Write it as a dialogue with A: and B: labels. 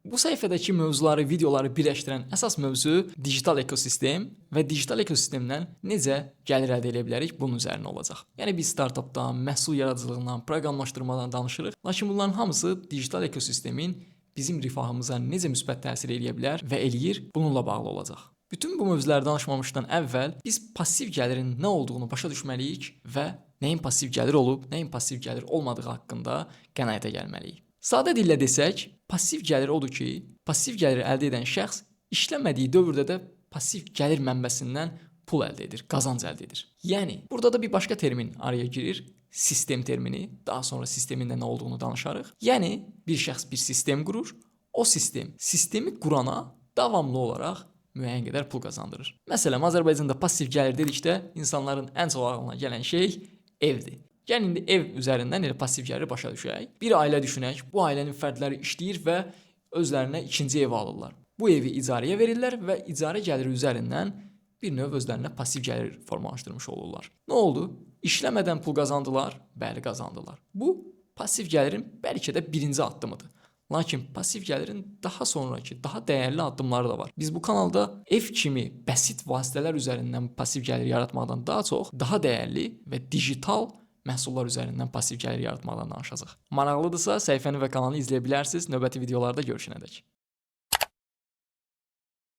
A: Bu səhifədəki mövzuları, videoları birləşdirən əsas mövzu digital ekosistem və digital ekosistemdən necə gəlir əldə edə bilərik bunun üzərinə olacaq. Yəni biz startapdan, məhsul yaradıcılığından, proqramlaşdırmadan danışırıq. Lakin bunların hamısı digital ekosistemin bizim rifahımıza necə müsbət təsir edə bilər və eləyir, bununla bağlı olacaq. Bütün bu mövzuları danışmamışdan əvvəl biz passiv gəlirin nə olduğunu başa düşməliyik və nəyin passiv gəlir olub, nəyin passiv gəlir olmadığı haqqında qənaətə gəlməliyik. Sadə dillə desək, passiv gəlir odur ki, passiv gəliri əldə edən şəxs işləmədiyi dövrdə də passiv gəlir mənbəsindən pul əldə edir, qazanc əldə edir. Yəni, burada da bir başqa termin araya girir, sistem termini. Daha sonra sistemin də nə olduğunu danışarıq. Yəni, bir şəxs bir sistem qurur, o sistemi qurana davamlı olaraq müəyyən qədər pul qazandırır. Məsələn, Azərbaycanda passiv gəlir dedikdə insanların ən çox ağlına gələn şey evdir. Gəlin indi ev üzərindən elə passiv gəliri başa düşək. Bir ailə düşünək, bu ailənin fərdləri işləyir və özlərinə ikinci ev alırlar. Bu evi icarəyə verirlər və icarə gəliri üzərindən bir növ özlərinə passiv gəlir formalaşdırmış olurlar. Nə oldu? İşləmədən pul qazandılar? Bəli, qazandılar. Bu, passiv gəlirin bəlkə də birinci addımıdır. Lakin passiv gəlirin daha sonraki, daha dəyərli addımları da var. Biz bu kanalda ev kimi bəsit vasitələr üzərindən passiv gəlir yaratmaqdan daha çox, daha dəyərli və digital məhsullar üzərindən passiv gəlir yaratmaqdan danışacağıq. Maraqlıdırsa, səhifəni və kanalı izləyə bilərsiniz. Növbəti videolarda görüşənədək.